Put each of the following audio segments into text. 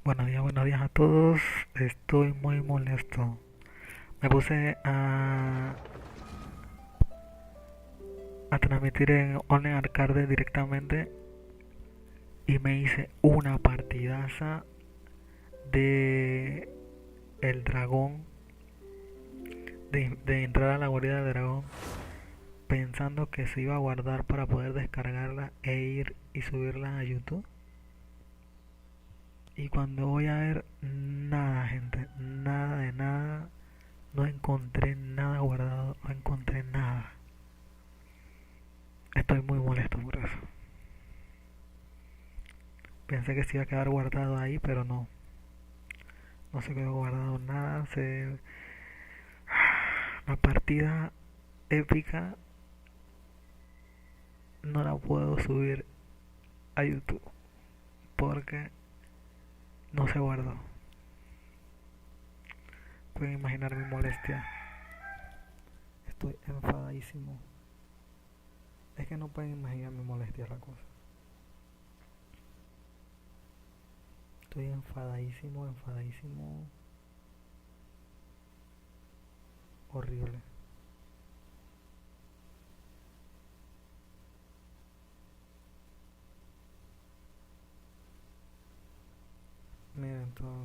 Buenos días a todos. Estoy muy molesto. Me puse a transmitir en Omlet Arcade directamente y me hice una partidaza de el dragón, de entrar a la guarida del dragón, pensando que se iba a guardar para poder descargarla e ir y subirla a YouTube. Y cuando voy a ver, nada, gente, nada de nada. No encontré nada guardado, no encontré nada. Estoy muy molesto por eso. Pensé que se iba a quedar guardado ahí, pero no. No se quedó guardado nada. La partida épica no la puedo subir a YouTube porque no se guardó. Pueden imaginar mi molestia. Estoy enfadadísimo. Es que no pueden imaginar mi molestia la cosa. Estoy enfadadísimo, enfadadísimo. Horrible. Miren todo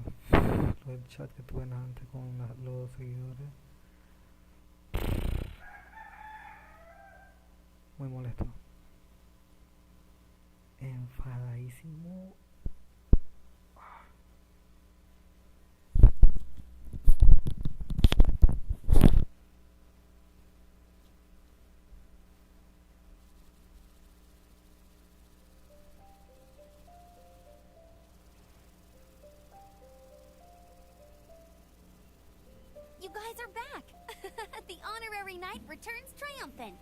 el chat que tuve antes con los seguidores. Muy molesto. Enfadadísimo. You guys are back! The honorary knight returns triumphant.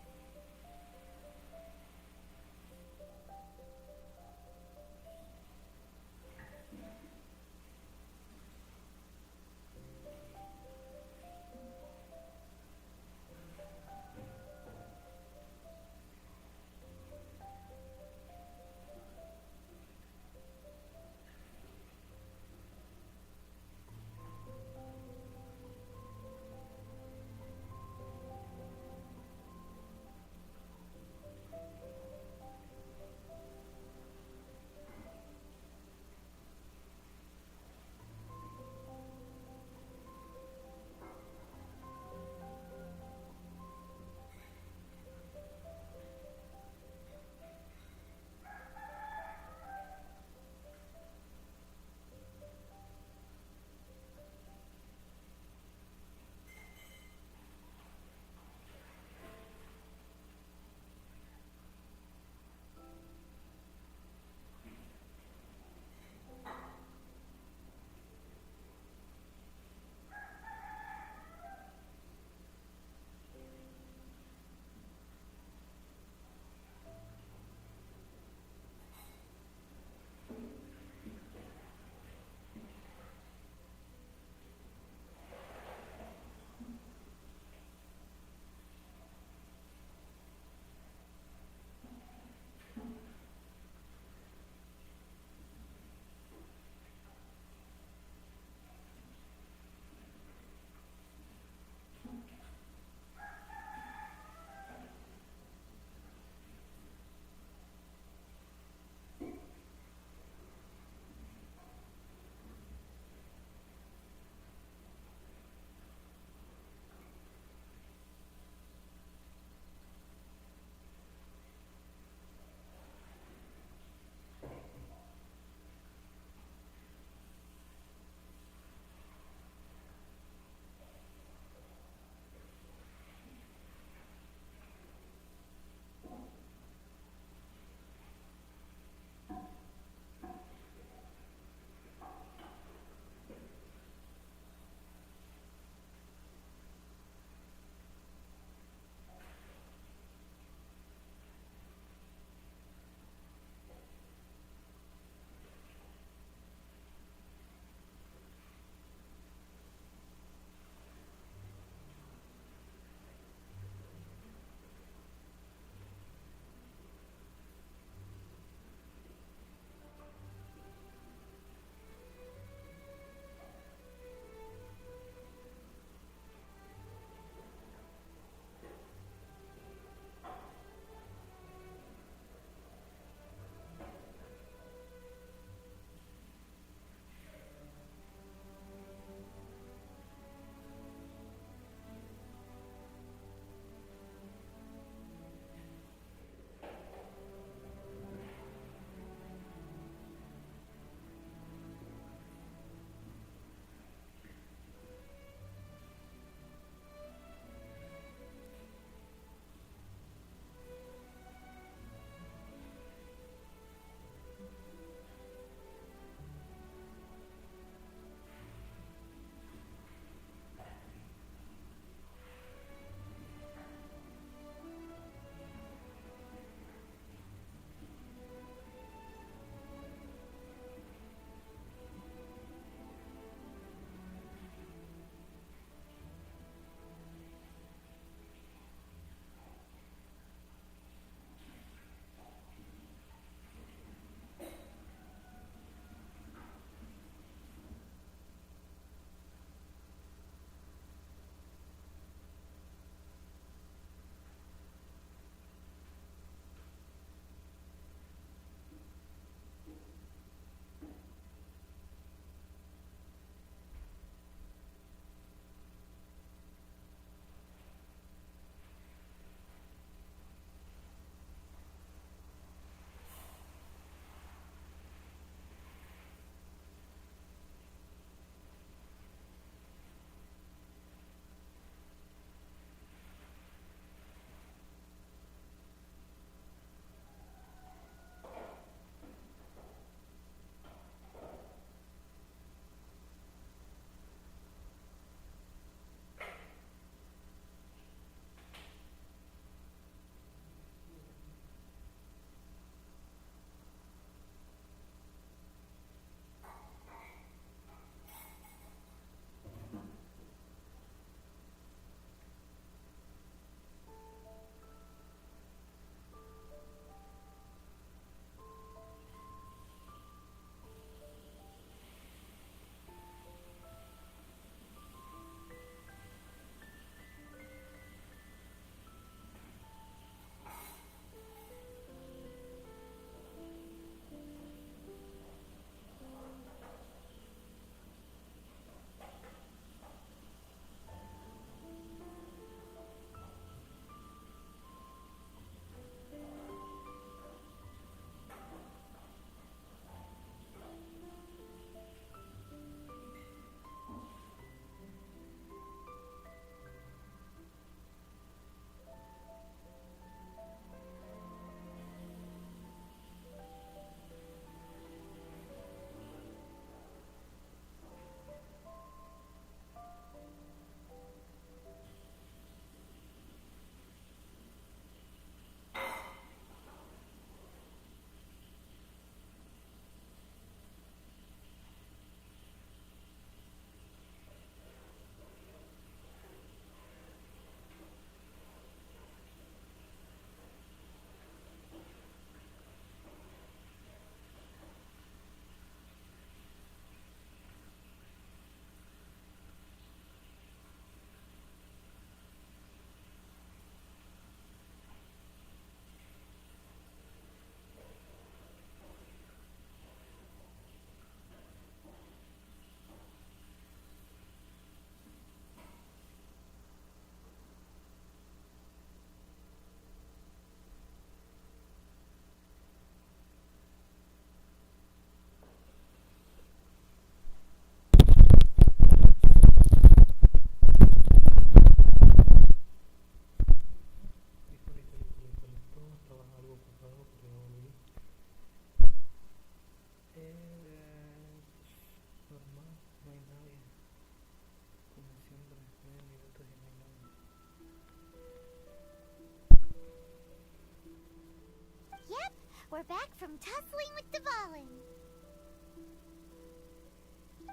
from tussling with Dvalin.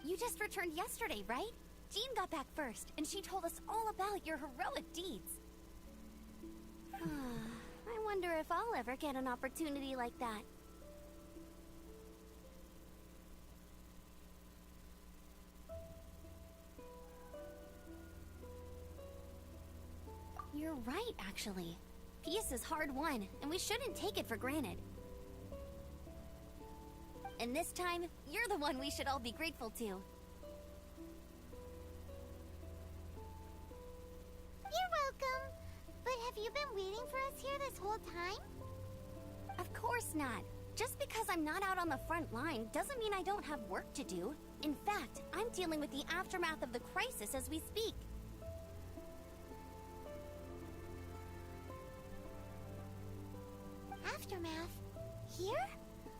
You just returned yesterday, right? Jean got back first, and she told us all about your heroic deeds. I wonder if I'll ever get an opportunity like that. You're right, actually. Peace is hard won, and we shouldn't take it for granted. And this time, you're the one we should all be grateful to. You're welcome. But have you been waiting for us here this whole time? Of course not. Just because I'm not out on the front line doesn't mean I don't have work to do. In fact, I'm dealing with the aftermath of the crisis as we speak. Aftermath? Here?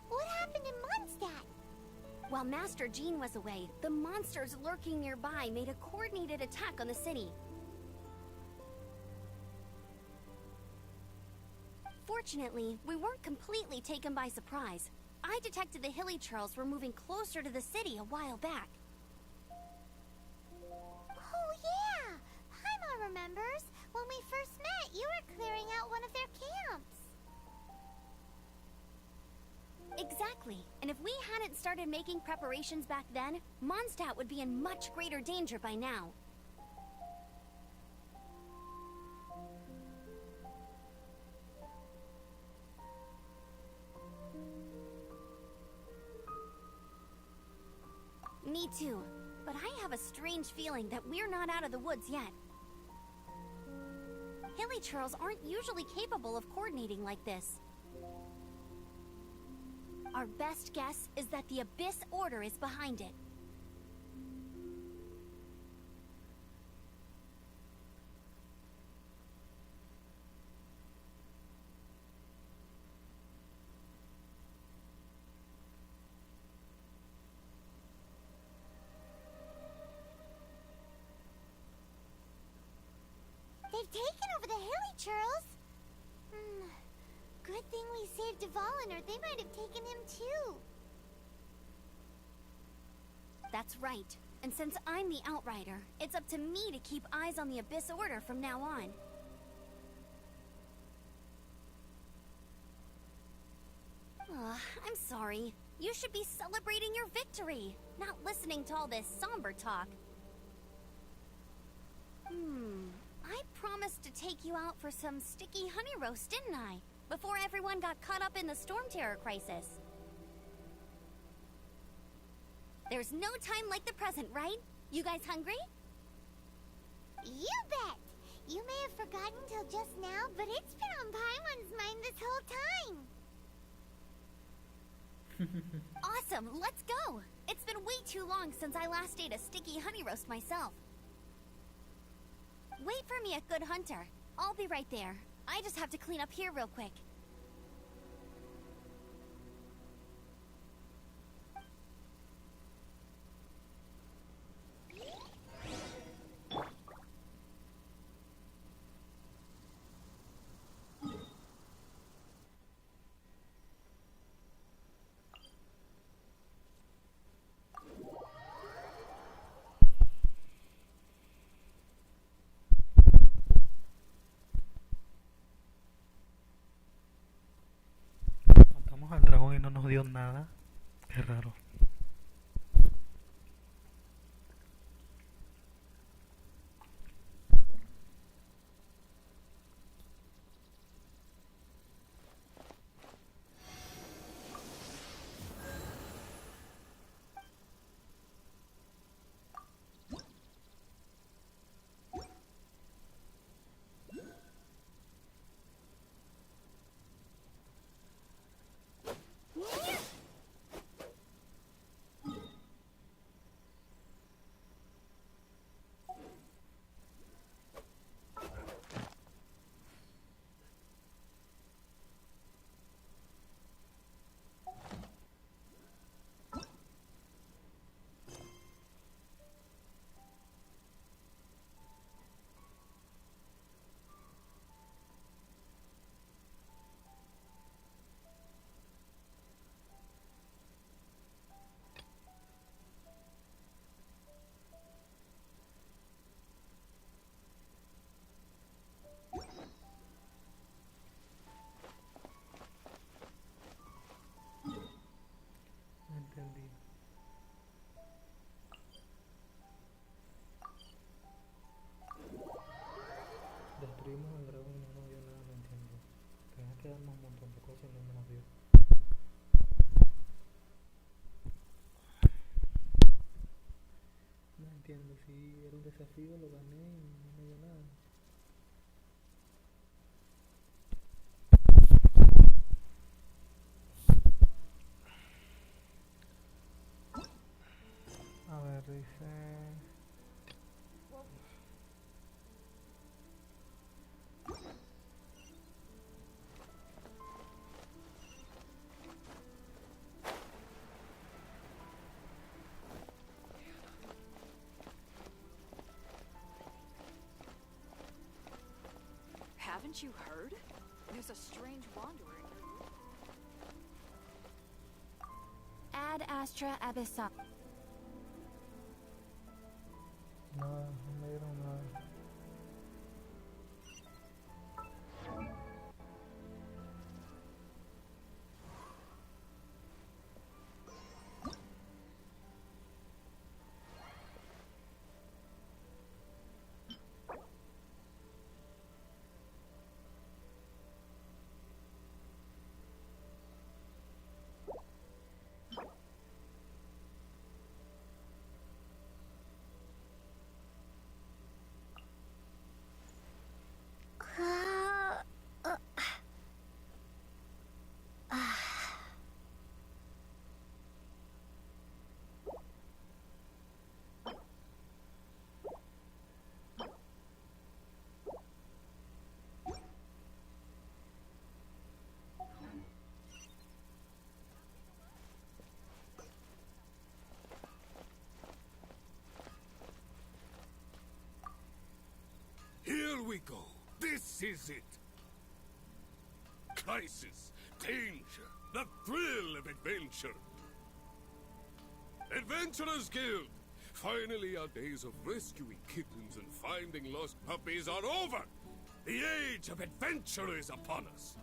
What happened in Mondstadt? While Master Jean was away, the monsters lurking nearby made a coordinated attack on the city. Fortunately, we weren't completely taken by surprise. I detected the Hilly Churls were moving closer to the city a while back. Oh yeah! Paimon remembers. When we first met, you were clearing out one of their camps. Exactly. And if we hadn't started making preparations back then, Mondstadt would be in much greater danger by now. Me too. But I have a strange feeling that we're not out of the woods yet. Hilly Churls aren't usually capable of coordinating like this. Our best guess is that the Abyss Order is behind it. They've taken over the Hilly Churls. Good thing we saved Dvalin, or they might have taken him too. That's right. And since I'm the Outrider, it's up to me to keep eyes on the Abyss Order from now on. I'm sorry. You should be celebrating your victory, not listening to all this somber talk. I promised to take you out for some sticky honey roast, didn't I? Before everyone got caught up in the Storm Terror crisis. There's no time like the present, right? You guys hungry? You bet! You may have forgotten till just now, but it's been on Paimon's mind this whole time. Awesome, let's go! It's been way too long since I last ate a sticky honey roast myself. Wait for me at Good Hunter. I'll be right there. I just have to clean up here real quick. Matamos al dragón y no nos dio nada. Qué raro. quedarnos un montón de cosas y no me las dio. No entiendo, si era un desafío lo gané y no me dio nada. A ver, dice... Haven't you heard? There's a strange wanderer. Ad Astra Abyssal. Nada, no me dieron nada. Here we go. This is it. Crisis, danger, the thrill of adventure. Adventurers Guild! Finally, our days of rescuing kittens and finding lost puppies are over! The age of adventure is upon us!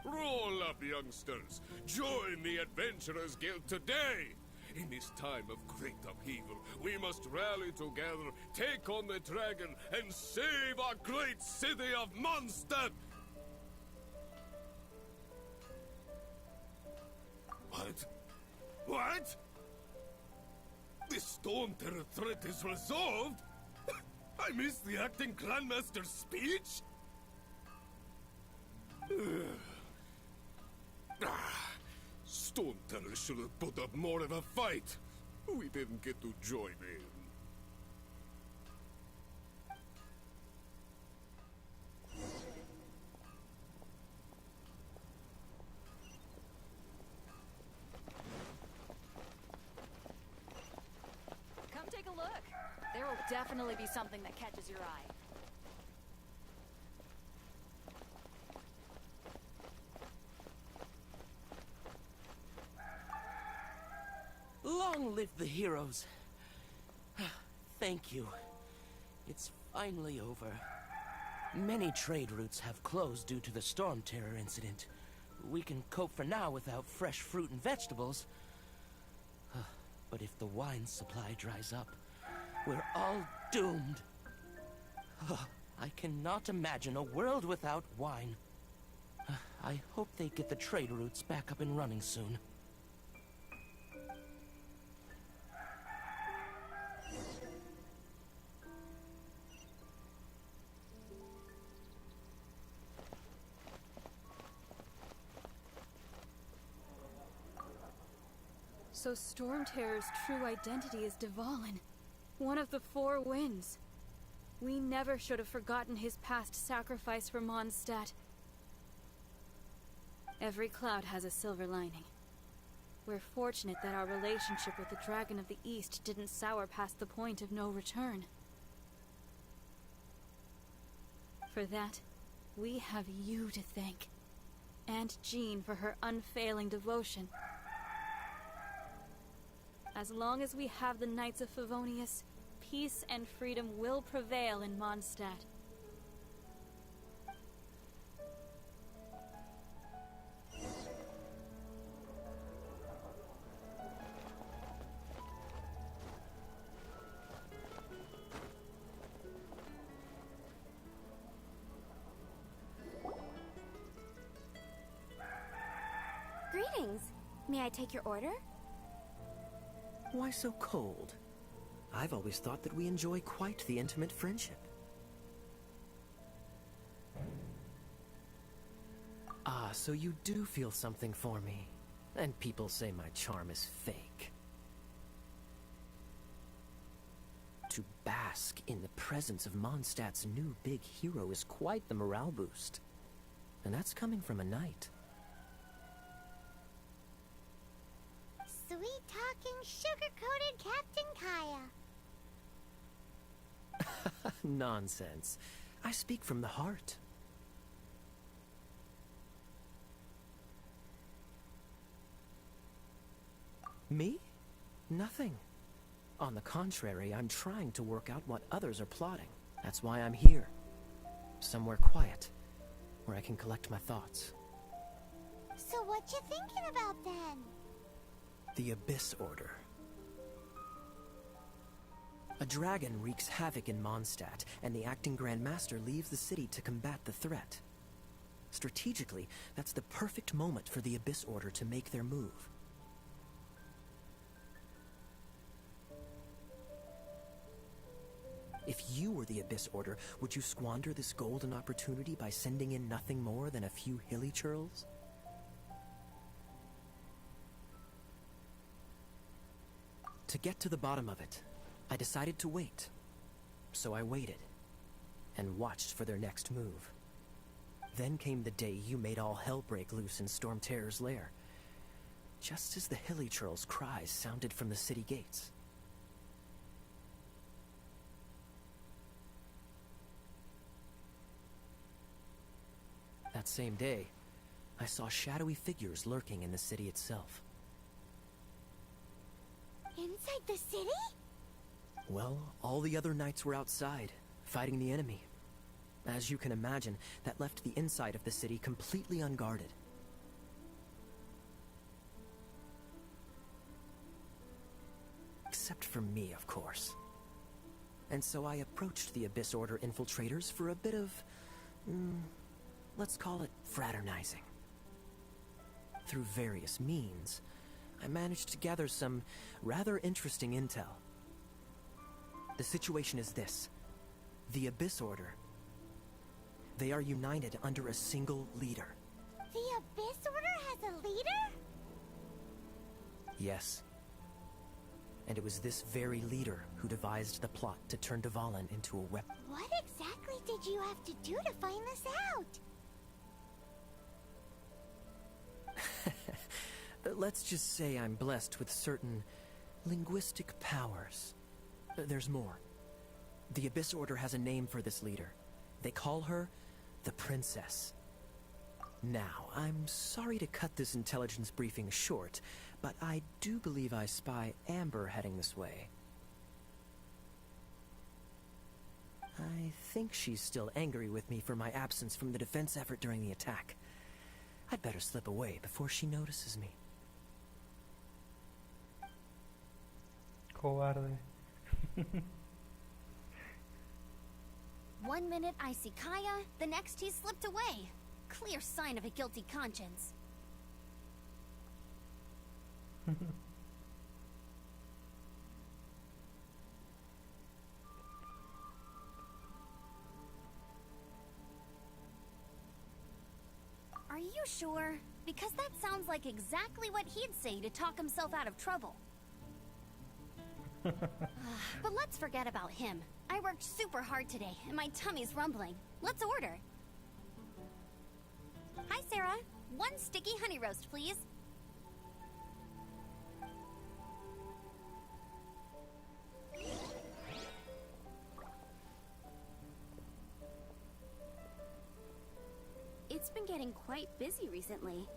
Roll up, youngsters! Join the Adventurers Guild today! In this time of great upheaval, we must rally together, take on the dragon, and save our great city of Mondstadt! What? What? The Storm Terror threat is resolved? I missed the acting Clanmaster's speech? Storm Terror should have put up more of a fight. We didn't get to join in. Come take a look. There will definitely be something that catches your eye. Long live the heroes. Thank you. It's finally over. Many trade routes have closed due to the Storm Terror incident. We can cope for now without fresh fruit and vegetables. But if the wine supply dries up, we're all doomed. I cannot imagine a world without wine. I hope they get the trade routes back up and running soon. So Storm Terror's true identity is Dvalin, one of the Four Winds. We never should have forgotten his past sacrifice for Mondstadt. Every cloud has a silver lining. We're fortunate that our relationship with the Dragon of the East didn't sour past the point of no return. For that, we have you to thank. And Jean for her unfailing devotion. As long as we have the Knights of Favonius, peace and freedom will prevail in Mondstadt. May I take your order? Why so cold? I've always thought that we enjoy quite the intimate friendship. Ah, so you do feel something for me. And people say my charm is fake. To bask in the presence of Mondstadt's new big hero is quite the morale boost. And that's coming from a knight. Sweet-talking, sugar-coated Captain Kaya. Nonsense. I speak from the heart. Me? Nothing. On the contrary, I'm trying to work out what others are plotting. That's why I'm here. Somewhere quiet, where I can collect my thoughts. So what you thinking about then? The Abyss Order. A dragon wreaks havoc in Mondstadt, and the acting Grand Master leaves the city to combat the threat. Strategically, that's the perfect moment for the Abyss Order to make their move. If you were the Abyss Order, would you squander this golden opportunity by sending in nothing more than a few hilly churls? To get to the bottom of it, I decided to wait. So I waited, and watched for their next move. Then came the day you made all hell break loose in Storm Terror's lair, just as the hilly churls' cries sounded from the city gates. That same day, I saw shadowy figures lurking in the city itself. Inside the city? Well, all the other knights were outside, fighting the enemy. As you can imagine, that left the inside of the city completely unguarded. Except for me, of course. And so I approached the Abyss Order infiltrators for a bit of... let's call it fraternizing. Through various means, I managed to gather some rather interesting intel. The situation is this. The Abyss Order. They are united under a single leader. The Abyss Order has a leader? Yes. And it was this very leader who devised the plot to turn Dvalin into a weapon. What exactly did you have to do to find this out? Let's just say I'm blessed with certain linguistic powers. There's more. The Abyss Order has a name for this leader. They call her the Princess. Now, I'm sorry to cut this intelligence briefing short, but I do believe I spy Amber heading this way. I think she's still angry with me for my absence from the defense effort during the attack. I'd better slip away before she notices me. Cobarde. 1 minute I see Kaya, the next he slipped away. Clear sign of a guilty conscience. Are you sure? Because that sounds like exactly what he'd say to talk himself out of trouble. But let's forget about him. I worked super hard today, and my tummy's rumbling. Let's order. Hi, Sarah. 1 sticky honey roast, please. It's been getting quite busy recently.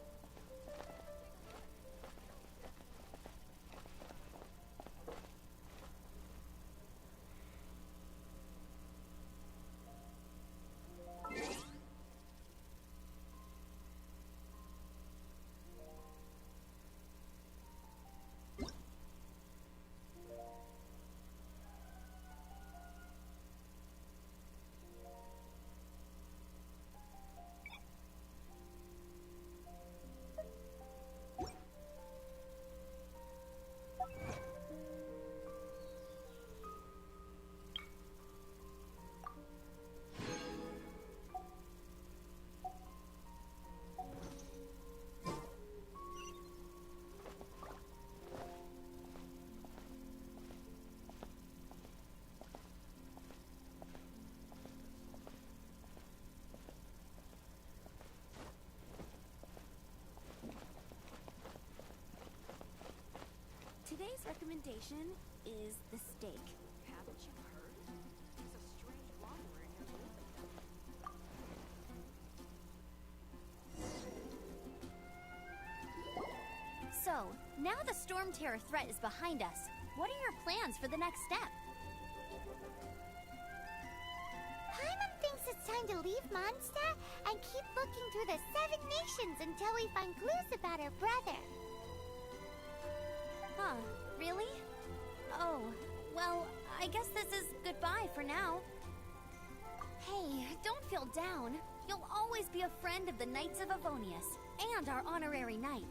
recommendation is the steak. Haven't you heard? There's a strange wanderer in your room. So, now the Storm Terror threat is behind us. What are your plans for the next step? Paimon thinks it's time to leave Mondstadt and keep looking through the 7 nations until we find clues about her brother. Huh, really? Oh, well, I guess this is goodbye for now. Hey, don't feel down. You'll always be a friend of the Knights of Avonius, and our honorary knight.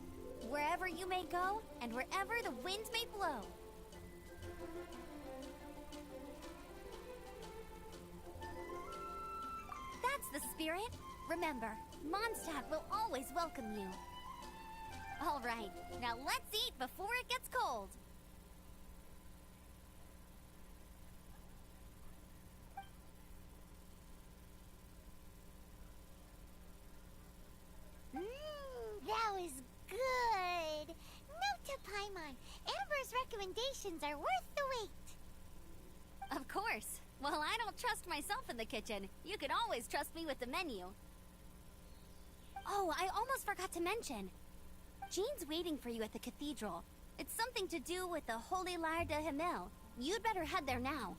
Wherever you may go, and wherever the wind may blow. That's the spirit. Remember, Mondstadt will always welcome you. All right, now let's eat before it gets cold. That was good. Note to Paimon, Amber's recommendations are worth the wait. Of course. Well, I don't trust myself in the kitchen. You can always trust me with the menu. Oh, I almost forgot to mention. Jean's waiting for you at the cathedral. It's something to do with the Holy Lyre de Himmel. You'd better head there now.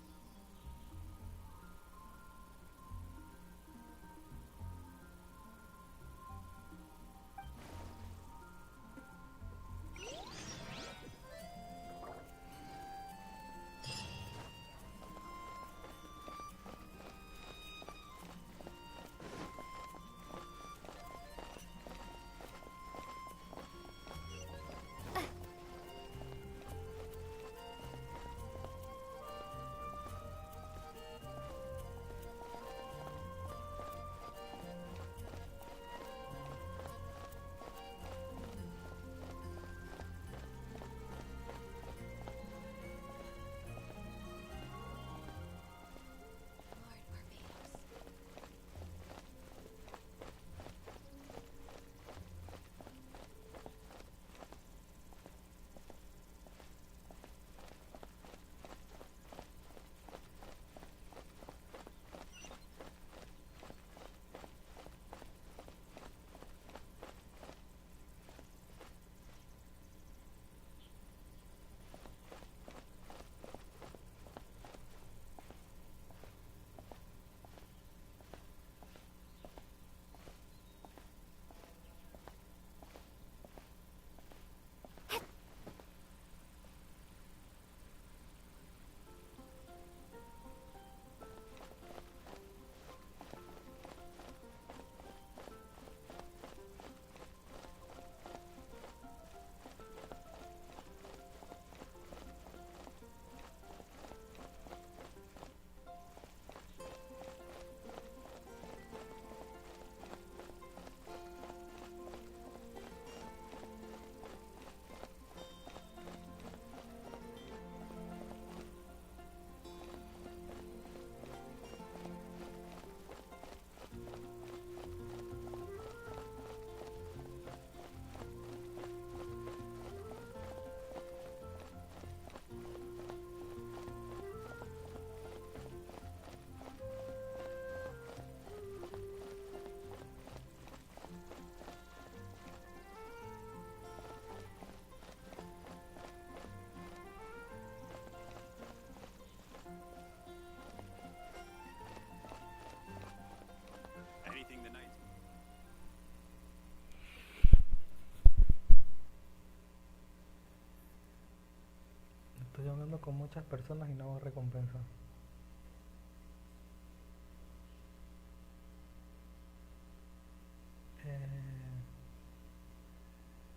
Estoy hablando con muchas personas y no hago recompensa.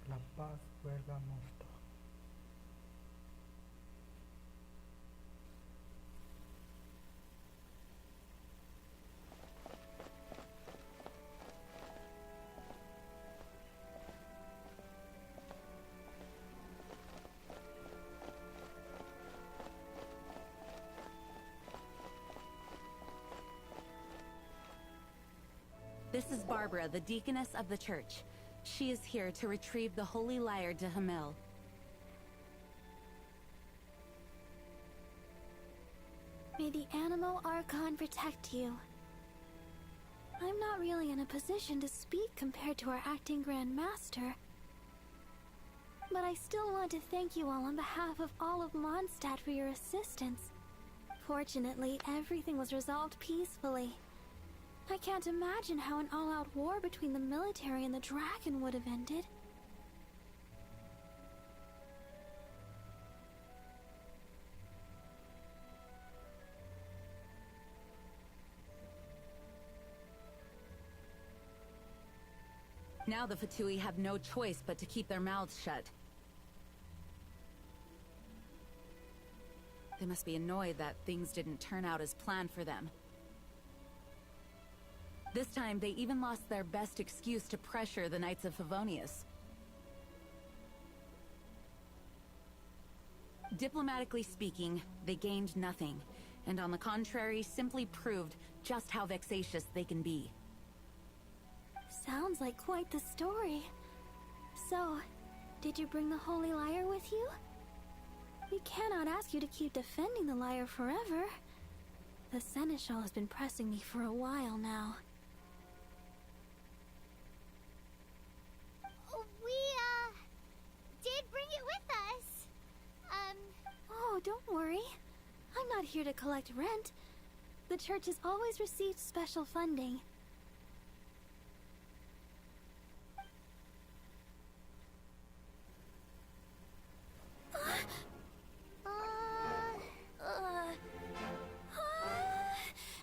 La PAZ vuelve a Mondstadt. This is Barbara, the deaconess of the church. She is here to retrieve the Holy Lyre de Himmel. Animo Archon protect you. I'm not really in a position to speak compared to our acting Grand Master. But I still want to thank you all on behalf of all of Mondstadt for your assistance. Fortunately, everything was resolved peacefully. I can't imagine how an all-out war between the military and the dragon would have ended. Now the Fatui have no choice but to keep their mouths shut. They must be annoyed that things didn't turn out as planned for them. This time, they even lost their best excuse to pressure the Knights of Favonius. Diplomatically speaking, they gained nothing, and on the contrary, simply proved just how vexatious they can be. Sounds like quite the story. So, did you bring the Holy Lyre with you? We cannot ask you to keep defending the lyre forever. The Seneschal has been pressing me for a while now. We, did bring it with us. Oh, don't worry. I'm not here to collect rent. The church has always received special funding.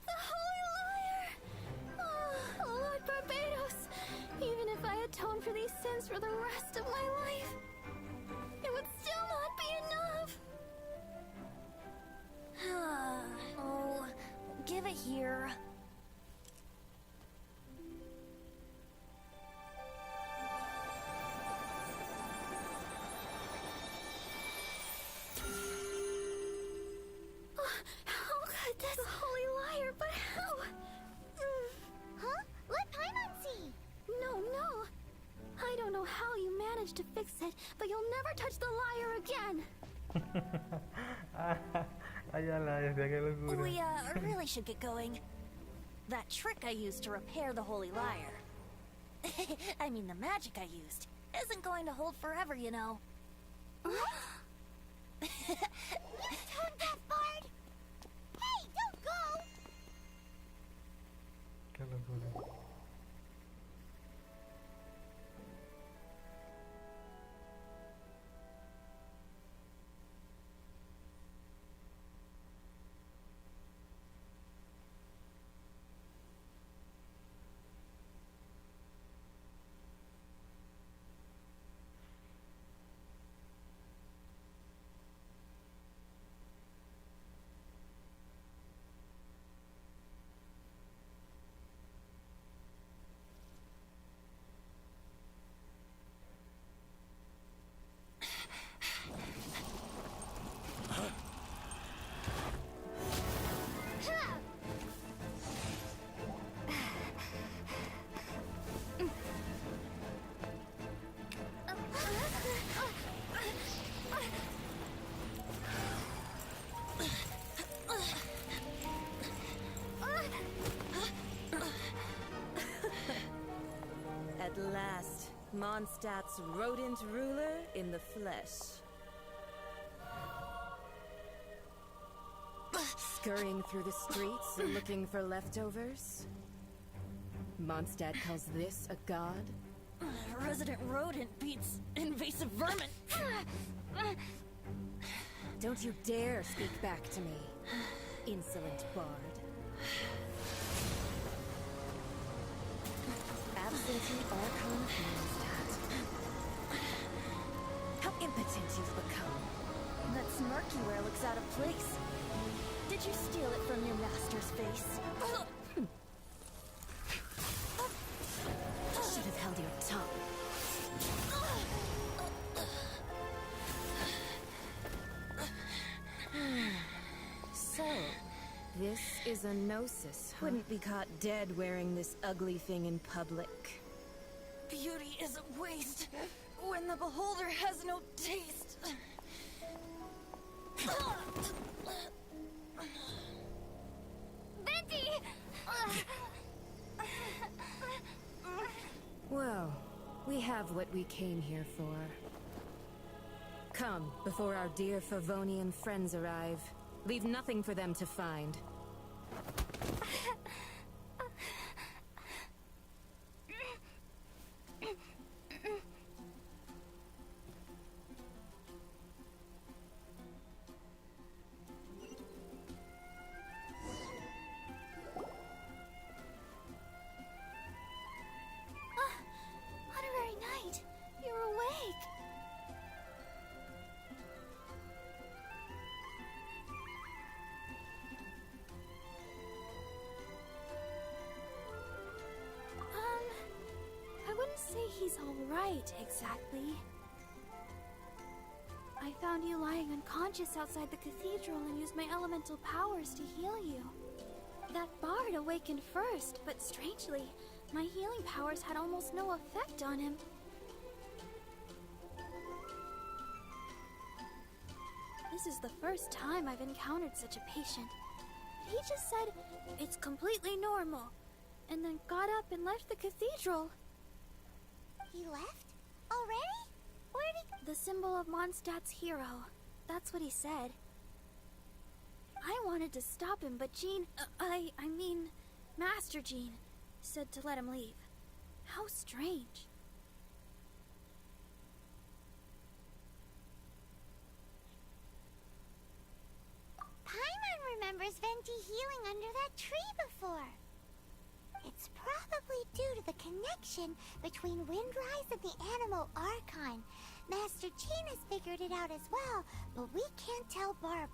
The Holy Lyre! Oh, Lord Barbados! Even if I atone for these sins for the rest of my life, it would still not be enough! Oh, give it here. How could this Holy Lyre, but how? Huh? Let Paimon see. No. I don't know how you managed to fix it, but you'll never touch the lyre again. Ayala, qué locura. We, really should get going. That trick I used to repair the Holy Lyre. I mean, the magic I used isn't going to hold forever, you know. You turned that bard! Hey, don't go! Qué locura. At last, Mondstadt's rodent ruler in the flesh. Scurrying through the streets and looking for leftovers? Mondstadt calls this a god? Resident rodent beats invasive vermin. Don't you dare speak back to me, insolent bard. Absentee Archon of Mondstadt. How impotent you've become. That smirk you wear looks out of place. Did you steal it from your master's face? Should have held your tongue. So, this is a gnosis, huh? Wouldn't be caught dead wearing this ugly thing in public. Beauty is a waste when the beholder has no taste. Well, we have what we came here for. Come, before our dear Favonian friends arrive. Leave nothing for them to find. Honorary Knight, you're awake. I wouldn't say he's alright, exactly. I found you lying unconscious outside the cathedral and used my elemental powers to heal you. That bard awakened first, but strangely, my healing powers had almost no effect on him. This is the first time I've encountered such a patient. He just said, "It's completely normal," and then got up and left the cathedral. He left? Already? Where'd he... The symbol of Mondstadt's hero. That's what he said. I wanted to stop him, but Jean... I mean, Master Jean said to let him leave. How strange. Paimon remembers Venti healing under that tree before. It's probably due to the connection between Windrise and the Animal Archon. Master Jean has figured it out as well, but we can't tell Barbara.